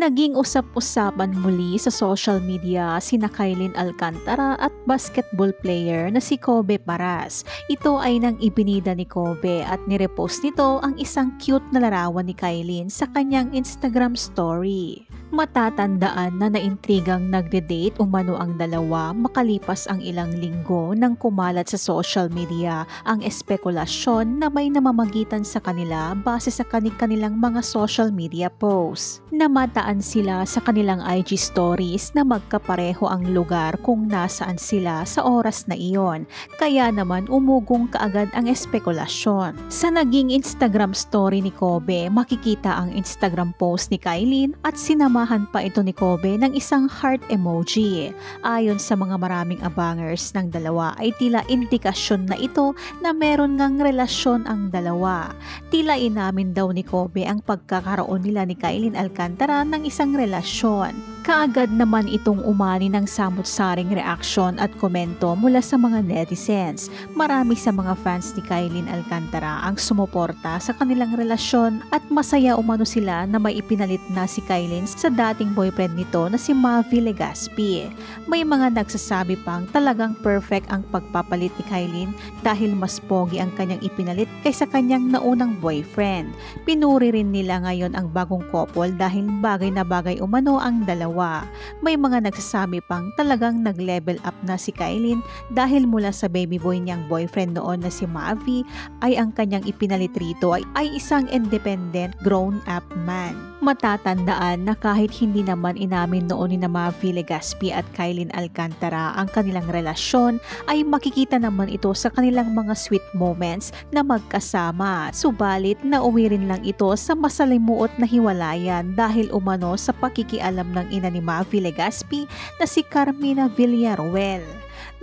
Naging usap-usapan muli sa social media sina Kylin Alcantara at basketball player na si Kobe Paras. Ito ay nang ibinida ni Kobe at nirepost nito ang isang cute na larawan ni Kylin sa kanyang Instagram story. Matatandaan na naintrigang nagde-date umano ang dalawa makalipas ang ilang linggo nang kumalat sa social media ang espekulasyon na may namamagitan sa kanila base sa kanilang mga social media posts. Namataan sila sa kanilang IG stories na magkapareho ang lugar kung nasaan sila sa oras na iyon, kaya naman umugong kaagad ang espekulasyon. Sa naging Instagram story ni Kobe, makikita ang Instagram post ni Kylin at sinamahan pa ito ni Kobe ng isang heart emoji. Ayon sa mga maraming abangers ng dalawa ay tila indikasyon na ito na meron ngang relasyon ang dalawa. Tila inamin daw ni Kobe ang pagkakaroon nila ni Kylin Alcantara ng isang relasyon. Kaagad naman itong umani ng samut-saring reaksyon at komento mula sa mga netizens. Marami sa mga fans ni Kylin Alcantara ang sumuporta sa kanilang relasyon at masaya umano sila na may ipinalit na si Kylin sa dating boyfriend nito na si Mavi Legaspi. May mga nagsasabi pang talagang perfect ang pagpapalit ni Kylin dahil mas pogi ang kanyang ipinalit kaysa kanyang naunang boyfriend. Pinuri rin nila ngayon ang bagong couple dahil bagay na bagay umano ang dalawa. May mga nagsasabi pang talagang nag-level up na si Kylin dahil mula sa baby boy niyang boyfriend noon na si Mavi ay ang kanyang ipinalit rito ay isang independent grown-up man. Matatandaan na kahit hindi naman inamin noon ni Mavi Legaspi at Kylin Alcantara ang kanilang relasyon ay makikita naman ito sa kanilang mga sweet moments na magkasama. Subalit nauwi rin lang ito sa masalimuot na hiwalayan dahil umano sa pakikialam ng ina ni Mavi Legaspi na si Carmina Villaruel.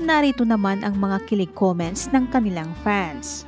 Narito naman ang mga kilig comments ng kanilang fans.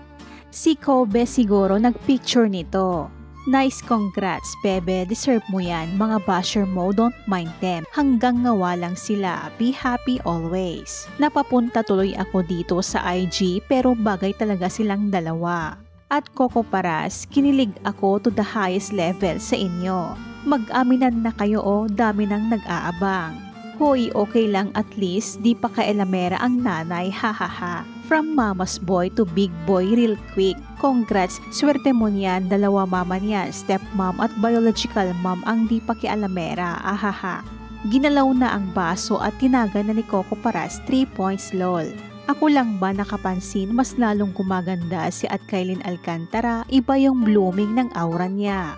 Si Kobe siguro nagpicture nito. Nice, congrats Bebe, deserve mo yan. Mga basher mo, don't mind them. Hanggang ngawa lang sila, be happy always. Napapunta tuloy ako dito sa IG pero bagay talaga silang dalawa. At Coco Paras, kinilig ako to the highest level sa inyo. Mag-aminan na kayo dami nang nag-aabang. Hoy, okay lang at least di pa kaelamera ang nanay, hahaha. From mama's boy to big boy real quick. Congrats, swerte mo niyan, dalawa mama niyan, stepmom at biological mom ang di pa kialamera, ahaha. Ginalaw na ang baso at tinaga na ni Coco Paras 3 points lol. Ako lang ba nakapansin mas lalong gumaganda si at Kylin Alcantara, iba yung blooming ng aura niya.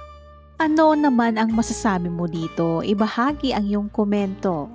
Ano naman ang masasabi mo dito? Ibahagi ang iyong komento.